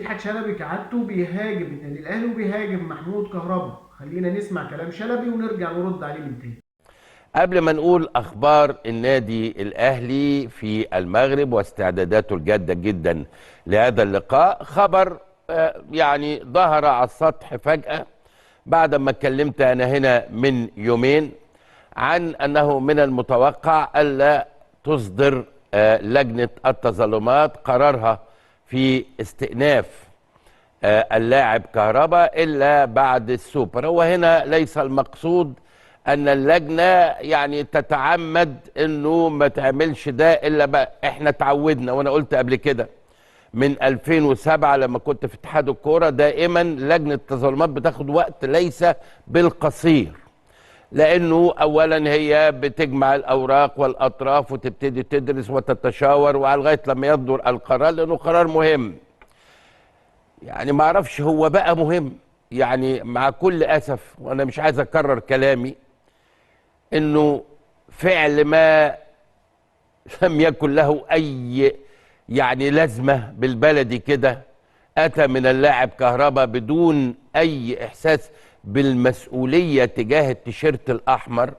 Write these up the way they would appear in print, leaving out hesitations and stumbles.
مدحت شلبي كعادته بيهاجم النادي الاهلي وبيهاجم محمود كهربا. خلينا نسمع كلام شلبي ونرجع نرد عليه من تاني. قبل ما نقول اخبار النادي الاهلي في المغرب واستعداداته الجاده جدا لهذا اللقاء، خبر يعني ظهر على السطح فجاه بعد ما اتكلمت انا هنا من يومين عن انه من المتوقع الا تصدر لجنه التظلمات قرارها في استئناف اللاعب كهربا الا بعد السوبر. هو هنا ليس المقصود ان اللجنه يعني تتعمد انه ما تعملش ده، الا بقى احنا تعودنا، وانا قلت قبل كده من 2007 لما كنت في اتحاد الكوره دائما لجنه التظلمات بتاخد وقت ليس بالقصير، لانه اولا هي بتجمع الاوراق والاطراف وتبتدي تدرس وتتشاور لغايه لما يصدر القرار، لانه قرار مهم. يعني ما اعرفش هو بقى مهم، يعني مع كل اسف وانا مش عايز اكرر كلامي انه فعل ما لم يكن له اي يعني لازمه بالبلدي كده اتى من اللاعب كهربا بدون اي احساس بالمسؤوليه تجاه التيشيرت الاحمر.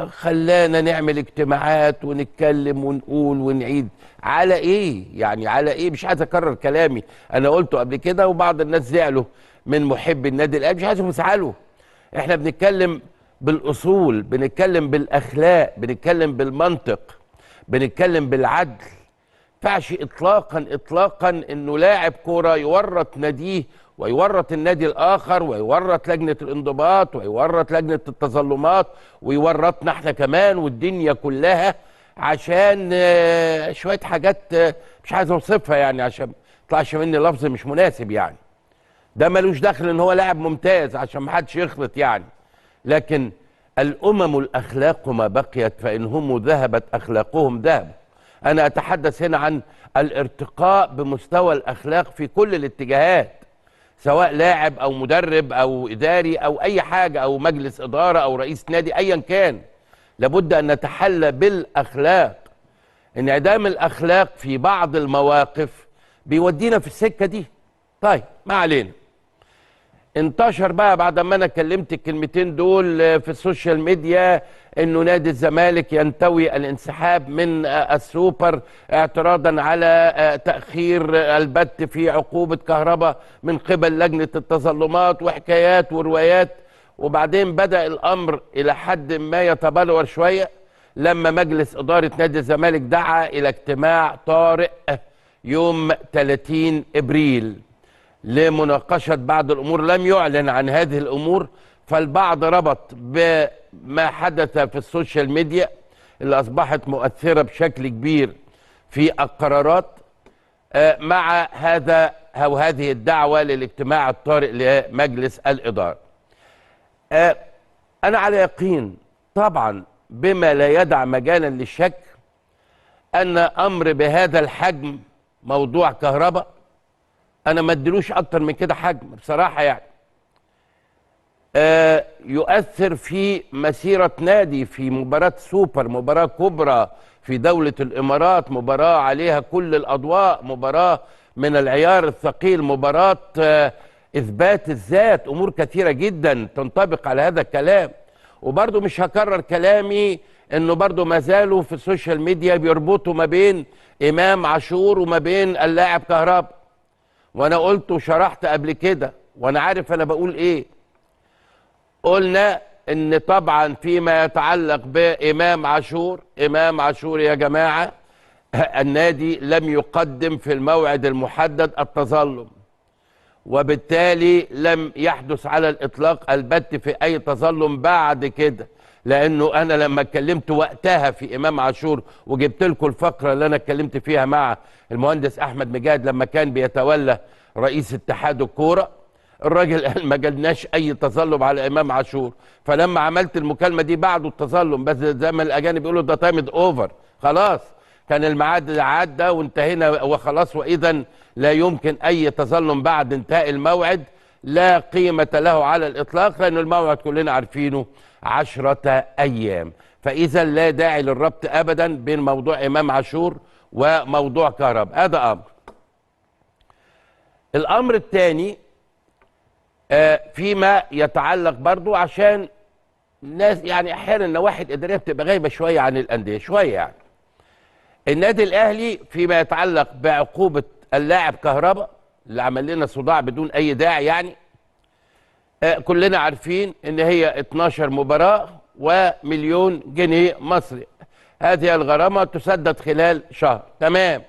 خلانا نعمل اجتماعات ونتكلم ونقول ونعيد على ايه؟ يعني على ايه؟ مش عايز اكرر كلامي، انا قلته قبل كده وبعض الناس زعلوا من محبي النادي الاهلي، مش عايزهم يزعلوا. احنا بنتكلم بالاصول، بنتكلم بالاخلاق، بنتكلم بالمنطق، بنتكلم بالعدل. ينفعش اطلاقا اطلاقا انه لاعب كوره يورط ناديه ويورط النادي الاخر ويورط لجنه الانضباط ويورط لجنه التظلمات ويورطنا احنا كمان والدنيا كلها عشان شويه حاجات مش عايز اوصفها، يعني عشان ما يطلعش مني لفظ مش مناسب. يعني ده ملوش دخل ان هو لاعب ممتاز عشان ما حدش يخلط يعني، لكن الامم الاخلاق ما بقيت فان هم ذهبت اخلاقهم ذهب. انا اتحدث هنا عن الارتقاء بمستوى الاخلاق في كل الاتجاهات، سواء لاعب او مدرب او اداري او اي حاجه او مجلس اداره او رئيس نادي ايا كان، لابد ان نتحلى بالاخلاق. انعدام الاخلاق في بعض المواقف بيودينا في السكه دي. طيب ما علينا. انتشر بقى بعد ما انا كلمت الكلمتين دول في السوشيال ميديا انه نادي الزمالك ينتوي الانسحاب من السوبر اعتراضا على تأخير البت في عقوبة كهربا من قبل لجنة التظلمات وحكايات وروايات. وبعدين بدأ الامر الى حد ما يتبلور شوية لما مجلس ادارة نادي الزمالك دعا الى اجتماع طارئ يوم 30 ابريل لمناقشة بعض الأمور. لم يعلن عن هذه الأمور، فالبعض ربط بما حدث في السوشيال ميديا اللي أصبحت مؤثرة بشكل كبير في القرارات مع هذا أو هذه الدعوة للاجتماع الطارئ لمجلس الإدارة. أنا على يقين طبعا بما لا يدع مجالا للشك أن أمر بهذا الحجم، موضوع كهرباء، انا ما اديلوش اكتر من كده حجم بصراحه، يعني يؤثر في مسيره نادي، في مباراه سوبر، مباراه كبرى في دوله الامارات، مباراه عليها كل الاضواء، مباراه من العيار الثقيل، مباراه اثبات الذات، امور كثيره جدا تنطبق على هذا الكلام. وبرضه مش هكرر كلامي انه برضه ما زالوا في السوشيال ميديا بيربطوا ما بين امام عاشور وما بين اللاعب كهربا، وانا قلت وشرحت قبل كده وانا عارف انا بقول ايه. قلنا ان طبعا فيما يتعلق بامام عاشور، امام عاشور يا جماعه النادي لم يقدم في الموعد المحدد التظلم، وبالتالي لم يحدث على الاطلاق البت في اي تظلم بعد كده. لانه انا لما اتكلمت وقتها في امام عاشور وجبت لكم الفقره اللي انا اتكلمت فيها مع المهندس احمد مجاهد لما كان بيتولى رئيس اتحاد الكوره، الراجل قال ما جالناش اي تظلم على امام عاشور. فلما عملت المكالمه دي بعده التظلم، بس زي ما الاجانب بيقولوا ده تايمد اوفر، خلاص كان الميعاد عدى وانتهينا وخلاص، واذا لا يمكن اي تظلم بعد انتهاء الموعد، لا قيمه له على الاطلاق، لان الموعد كلنا عارفينه 10 ايام. فاذا لا داعي للربط ابدا بين موضوع امام عاشور وموضوع كهرباء. هذا امر. الامر الثاني فيما يتعلق برضو عشان الناس يعني احيانا النواحي الاداريه بتبقى غايبه شويه عن الانديه شويه يعني. النادي الاهلي فيما يتعلق بعقوبه اللاعب كهربا اللي عمل لنا صداع بدون اي داعي يعني، كلنا عارفين ان هي 12 مباراه ومليون جنيه مصري. هذه الغرامه تسدد خلال شهر، تمام.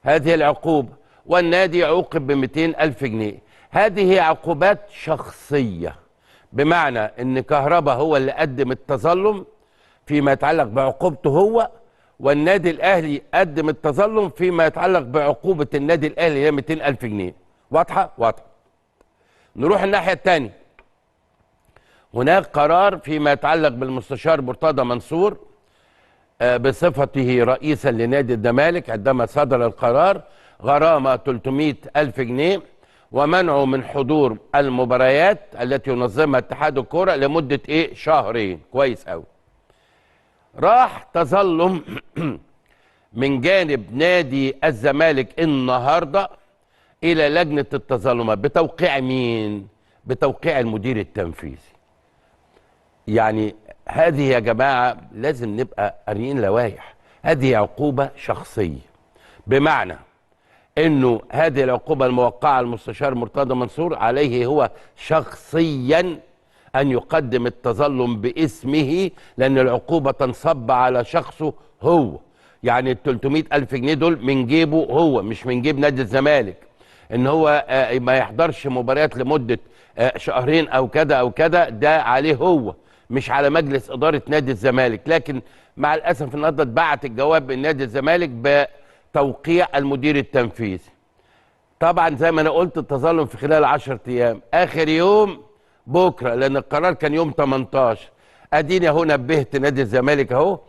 هذه العقوبه والنادي عوقب ب 200,000 جنيه. هذه عقوبات شخصيه، بمعنى ان كهربا هو اللي قدم التظلم فيما يتعلق بعقوبته هو، والنادي الاهلي قدم التظلم فيما يتعلق بعقوبه النادي الاهلي اللي هي 200,000 جنيه. واضحه؟ واضحه. نروح الناحيه الثانيه. هناك قرار فيما يتعلق بالمستشار مرتضى منصور بصفته رئيسا لنادي الزمالك، عندما صدر القرار غرامه 300,000 جنيه ومنعه من حضور المباريات التي ينظمها اتحاد الكوره لمده شهرين. كويس قوي. راح تظلم من جانب نادي الزمالك النهارده الى لجنه التظلمات بتوقيع مين؟ بتوقيع المدير التنفيذي. يعني هذه يا جماعه لازم نبقى قاريين لوائح. هذه عقوبه شخصيه، بمعنى انه هذه العقوبه الموقعه على المستشار مرتضى منصور عليه هو شخصيا ان يقدم التظلم باسمه، لان العقوبه تنصب على شخصه هو. يعني ال 300,000 جنيه دول من جيبه هو، مش من جيب نادي الزمالك. ان هو ما يحضرش مباريات لمده شهرين او كذا او كذا، ده عليه هو، مش على مجلس اداره نادي الزمالك. لكن مع الاسف النهارده اتبعت الجواب من نادي الزمالك بتوقيع المدير التنفيذي. طبعا زي ما انا قلت التظلم في خلال 10 ايام، اخر يوم بكره، لان القرار كان يوم 18. اديني اهو نبهت نادي الزمالك اهو،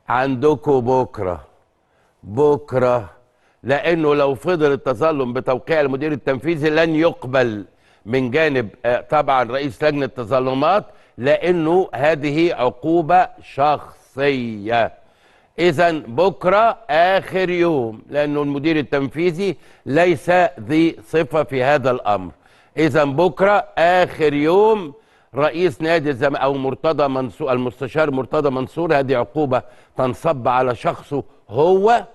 عندكم بكره، لانه لو فضل التظلم بتوقيع المدير التنفيذي لن يقبل من جانب طبعا رئيس لجنه التظلمات، لانه هذه عقوبه شخصيه. اذا بكره اخر يوم، لانه المدير التنفيذي ليس ذي صفه في هذا الامر. اذا بكره اخر يوم رئيس نادي الزمالك او مرتضى منصور، المستشار مرتضى منصور، هذه عقوبه تنصب على شخصه هو.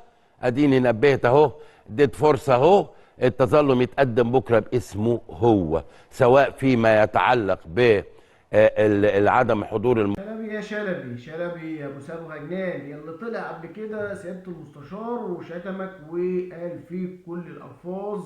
اديني نبهت اهو، اديت فرصه اهو، التظلم يتقدم بكره باسمه هو، سواء فيما يتعلق ب عدم حضور شلبي يا شلبي يا ابو صبغه جنان، يلي طلع قبل كده سياده المستشار وشتمك وقال فيك كل الالفاظ.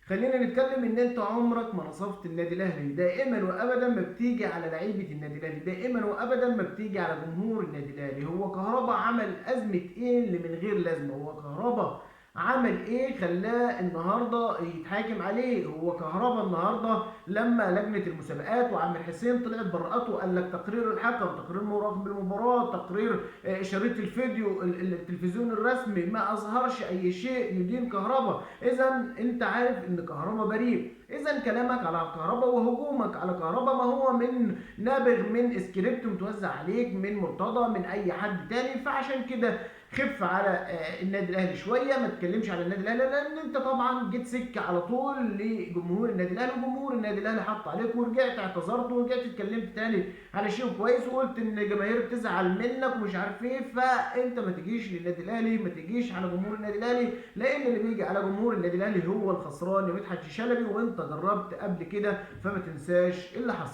خلينا نتكلم ان انت عمرك ما نصفت النادي الاهلي، دائما وابدا ما بتيجي على لعيبه النادي الاهلي، دائما وابدا ما بتيجي على جمهور النادي الاهلي. هو كهربا عمل ازمه ايه اللي من غير لازمه؟ هو كهربا عمل ايه خلاه النهارده يتحاكم عليه؟ هو كهربا النهارده لما لجنه المسابقات وعامر حسين طلعت برأته وقال لك تقرير الحكم، تقرير مراقب المباراه، تقرير شريط الفيديو التلفزيون الرسمي، ما اظهرش اي شيء يدين كهربا. اذا انت عارف ان كهربا بريء. اذا كلامك على كهربا وهجومك على كهربا ما هو من نابغ من سكريبت متوزع عليك من مرتضى من اي حد تاني. فعشان كده خف على النادي الاهلي شويه، ما تتكلمش على النادي الاهلي، لان انت طبعا جيت سكه على طول لجمهور النادي الاهلي، وجمهور النادي الاهلي حط عليك، ورجعت اعتذرت ورجعت اتكلمت تاني على شيء كويس، وقلت ان الجماهير بتزعل منك ومش عارف ايه. فانت ما تجيش للنادي الاهلي، ما تجيش على جمهور النادي الاهلي، لان اللي بيجي على جمهور النادي الاهلي هو الخسران يا مدحت شلبي، وانت جربت قبل كده، فما تنساش اللي حصل.